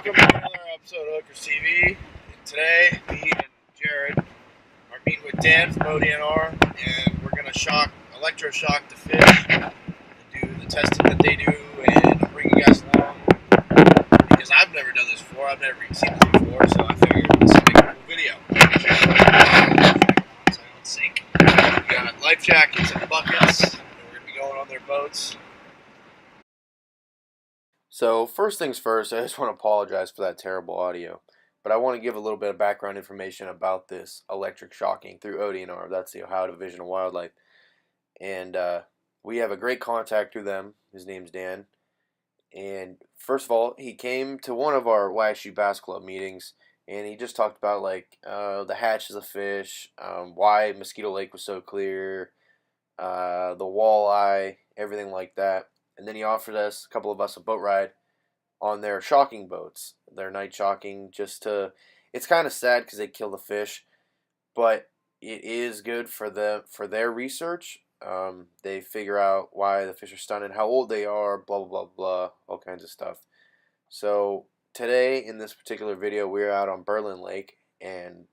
welcome to another episode of Hookers TV. Today, me and Jared are meeting with Dan from ODNR, and we're going to electroshock the fish, and do the testing that they do, and I'm bringing you guys along because I've never done this before. I've never even seen this before, so I figured this would make a cool video. So I don't sink. We got life jackets and buckets, and we're going to be going on their boats. So first things first, I just want to apologize for that terrible audio, but I want to give a little bit of background information about this electric shocking through ODNR. That's the Ohio Division of Wildlife, and we have a great contact through them. His name's Dan, and first of all, he came to one of our YSU Bass Club meetings, and he just talked about the hatches of fish, why Mosquito Lake was so clear, the walleye, everything like that. And then he offered us, a couple of us, a boat ride on their shocking boats, their night shocking, it's kind of sad because they kill the fish, but it is good for their research. They figure out why the fish are stunted, how old they are, blah, blah, blah, blah, all kinds of stuff. So today, in this particular video, we're out on Berlin Lake, and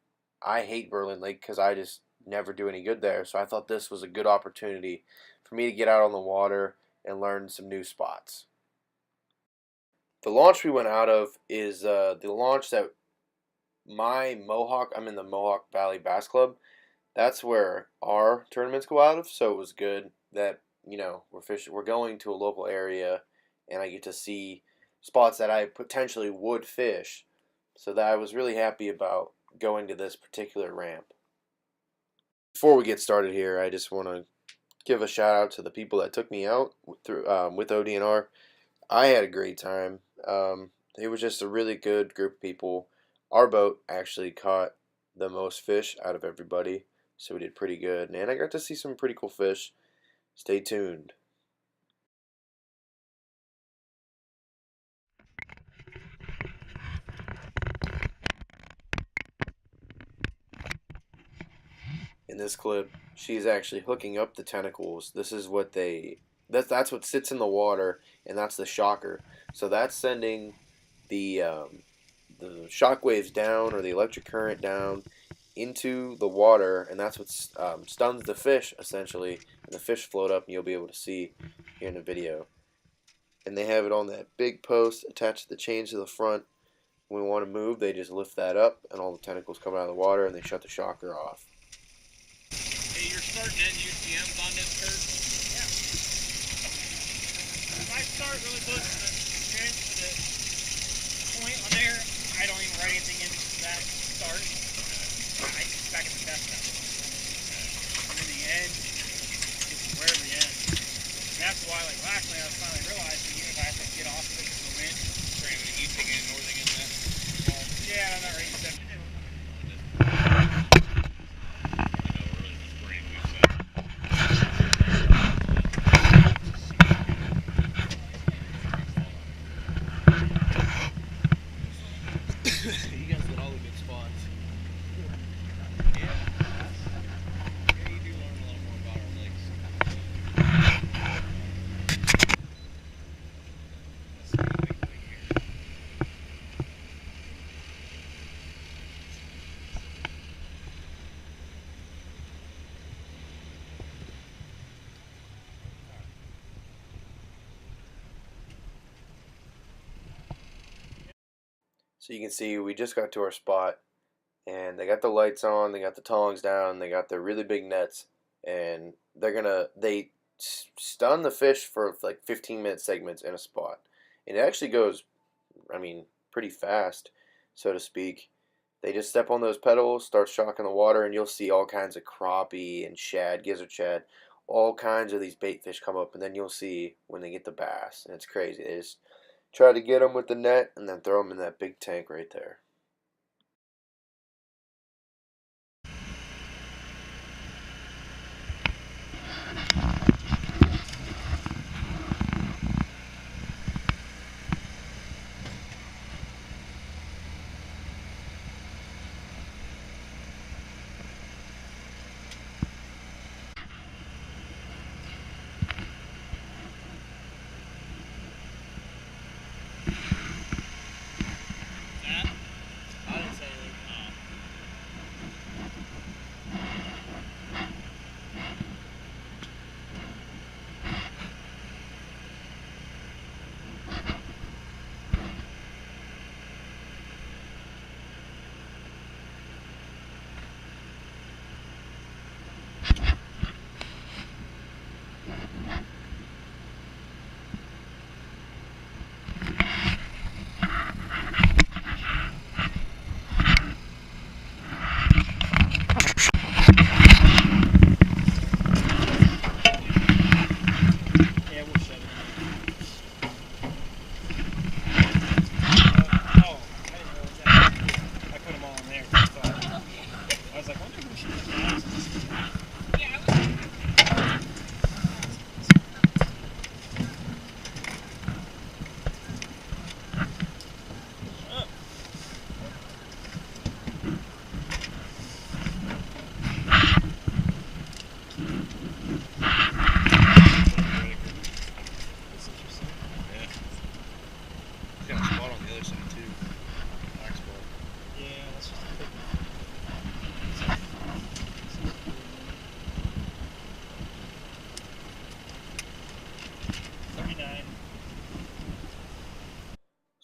I hate Berlin Lake because I just never do any good there. So I thought this was a good opportunity for me to get out on the water and learn some new spots. The launch we went out of is the launch that I'm in the Mohawk Valley Bass Club. That's where our tournaments go out of, so it was good that, we're going to a local area and I get to see spots that I potentially would fish. So that I was really happy about going to this particular ramp. Before we get started here, I just want to give a shout out to the people that took me out with ODNR. I had a great time. It was just a really good group of people. Our boat actually caught the most fish out of everybody, so we did pretty good. And I got to see some pretty cool fish. Stay tuned. In this clip, she's actually hooking up the tentacles. This is what that's what sits in the water, and that's the shocker. So that's sending the shock waves down, or the electric current down into the water, and that's what stuns the fish essentially, and the fish float up, and you'll be able to see here in the video. And they have it on that big post attached to the chains to the front. When we want to move, they just lift that up, and all the tentacles come out of the water, and they shut the shocker off. Hey, you're starting NUTMs on this curve? Yeah. If I start really close to the point on there, I don't even write anything into that start. I just back at the test now. And in the end, it's wherever the end. And that's why, last night, I was finally realizing, even if I have to get off of the wind. Brandon, you taking northing in that? Yeah, I'm not ready to step. You guys get all the good spots. Yeah, you do learn a little more about our lakes. That's the big thing here. So you can see we just got to our spot, and they got the lights on, they got the tongs down, they got their really big nets, and they stun the fish for 15-minute segments in a spot. And it actually goes, pretty fast, so to speak. They just step on those pedals, start shocking the water, and you'll see all kinds of crappie and shad, gizzard shad, all kinds of these bait fish come up, and then you'll see when they get the bass, and it's crazy. They just try to get them with the net and then throw them in that big tank right there.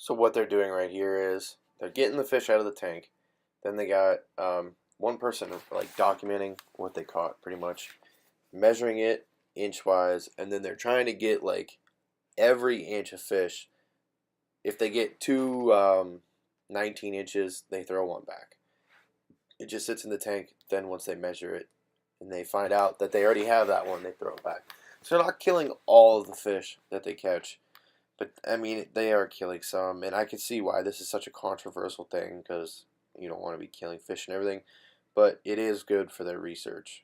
So what they're doing right here is they're getting the fish out of the tank. Then they got one person like documenting what they caught, pretty much measuring it inchwise, and then they're trying to get like every inch of fish. If they get two 19 inches, they throw one back. It just sits in the tank. Then once they measure it and they find out that they already have that one, they throw it back. So they're not killing all of the fish that they catch. But, I mean, they are killing some, and I can see why this is such a controversial thing, because you don't want to be killing fish and everything, but it is good for their research.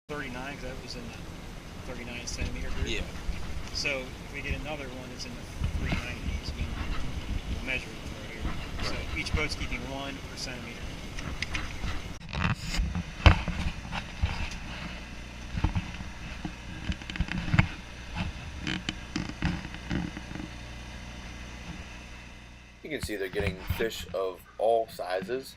39, because that was in the 39 centimeter group. Yeah. So if we get another one that's in the 390s, we'll measure it right here. So each boat's keeping 1 per centimeter. You can see they're getting fish of all sizes.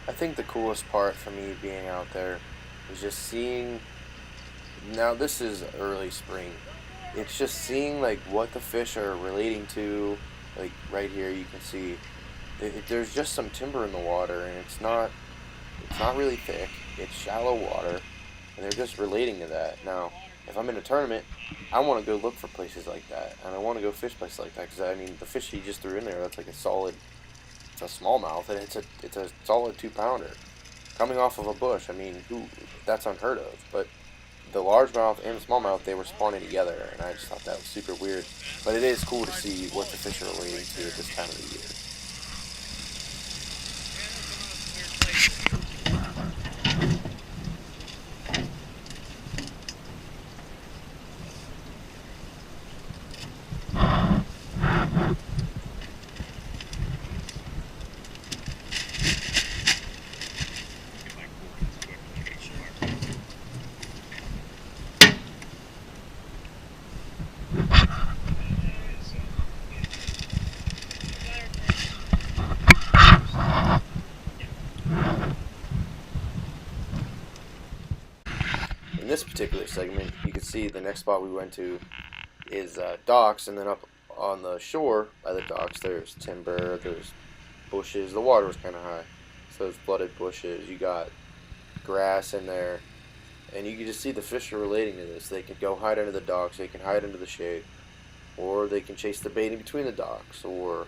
I think the coolest part for me being out there is just seeing, now this is early spring, it's just seeing like what the fish are relating to. Like right here you can see there's just some timber in the water, and it's not really thick, it's shallow water, and they're just relating to that. Now if I'm in a tournament, I want to go look for places like that, and I want to go fish places like that, because I mean the fish he just threw in there, that's like a solid, it's a smallmouth, and it's a solid 2-pounder coming off of a bush. I mean, that's unheard of. But the largemouth and the smallmouth, they were spawning together, and I just thought that was super weird. But it is cool to see what the fish are relating to at this time of the year. In this particular segment, you can see the next spot we went to is docks, and then up on the shore by the docks there's timber, there's bushes. The water was kind of high, so there's flooded bushes. You got grass in there, and you can just see the fish are relating to this. They can go hide under the docks, they can hide under the shade, or they can chase the bait in between the docks, or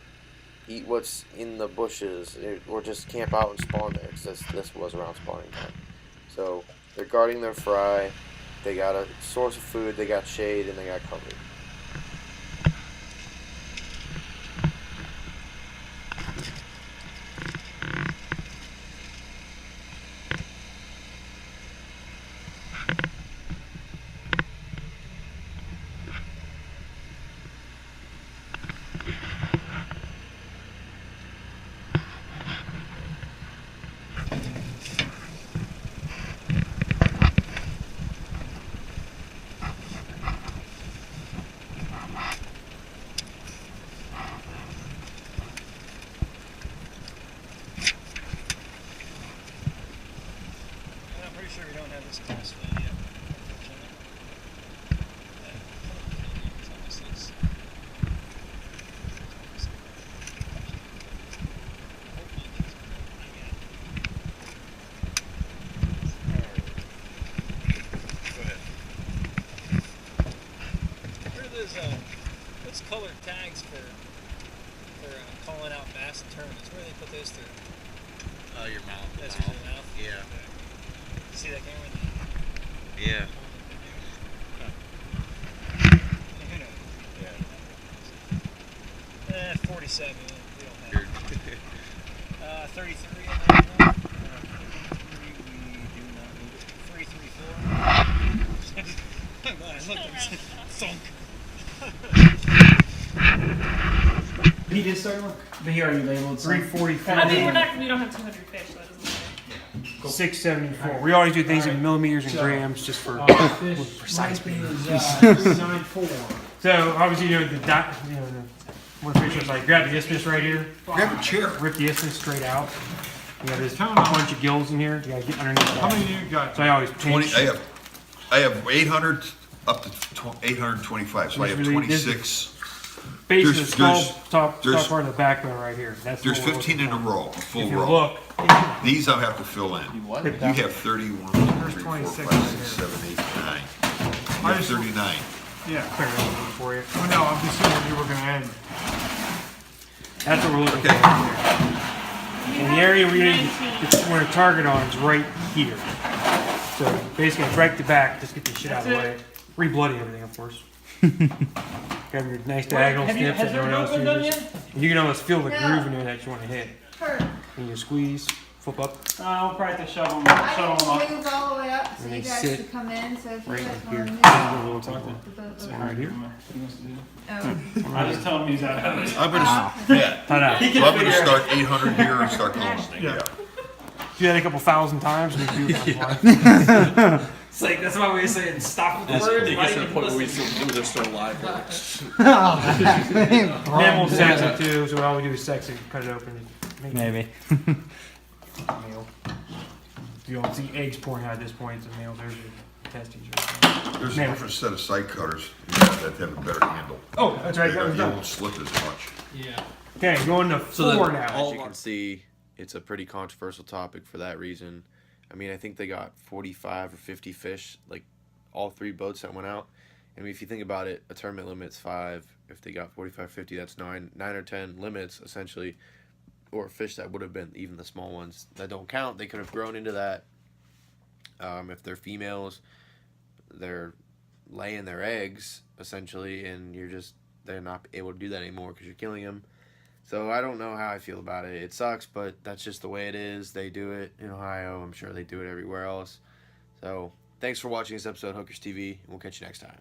eat what's in the bushes, or just camp out and spawn there, because this was around spawning time. So they're guarding their fry, they got a source of food, they got shade, and they got cover. Sure we don't have this class filled yet. Where are those what's colored tags for calling out bass in tournaments? Where do they put those through? Your mouth. That's through the mouth? Yeah. See that camera? Yeah. Who knows? Yeah. 47. We don't have. 33 on that one. 33, we do not need it. 334. Man, look, it's sunk. He did start one? But he already labeled 344. I mean, we don't have 200 fish, so that doesn't matter. 674. We always do things in millimeters and grams just for Fish precise ranking being. is 394. So obviously, the one fish is like grab the isthmus right here, Grab a chair. rip the isthmus straight out. You got this bunch of gills in here. You gotta get underneath that. How many do you got? So I always 20. pinch. I have 800 up to 825. So I have This really- this is- 26. Base of the there's- skull, there's- top there's- part of the backbone right here. That's There's what we're 15 in a looking for. row, a full If you row. look, These I'll have to fill in. You have 31, 2, 3, 4, 5, 6, 7, 8, 9. You have 39. Yeah. clear it over for you. Well, no, I'm just saying what you were gonna end. That's what we're looking Okay. for here. And the area we need we're to target on is right here. So basically, break the back, just get this shit out of the way. Re-bloody everything, of course. Have your nice diagonal snips that no one else uses. And you can almost feel the groove in there that you want to hit. And you squeeze, flip up, I'll probably have to shovel them I off. didn't move all the way up so And you they guys sit could come in. So if you right guys in here. want to This is what we're looking for. move, Right here. oh. I just tell him he's out of it. I'm gonna, yeah. Ta-da. So I'm gonna start 800 here and start going. Yeah. Do that a couple thousand times and you do it once. It's like, that's my way of saying stop with the It words. gets to the point where we just start live. Mammal sex it too, so all we do is sex it, cut it open. Maybe. Male. You don't see eggs pouring out at this point, it's a male, there's your testes. Right there. There's a different set of sight cutters that have a better handle. Oh, that's right, that was You done. won't slip as much. Yeah. Okay, going to So 4 then now. all As you can see, it's a pretty controversial topic for that reason. I mean, I think they got 45 or 50 fish, like all 3 boats that went out. I mean, if you think about it, a tournament limit's 5. If they got 45, 50, that's 9 or 10 limits, essentially, or fish that would have been, even the small ones that don't count, they could have grown into that. If they're females, they're laying their eggs, essentially, and they're not able to do that anymore because you're killing them. So I don't know how I feel about it. It sucks, but that's just the way it is. They do it in Ohio. I'm sure they do it everywhere else. So thanks for watching this episode of Hookers TV, and we'll catch you next time.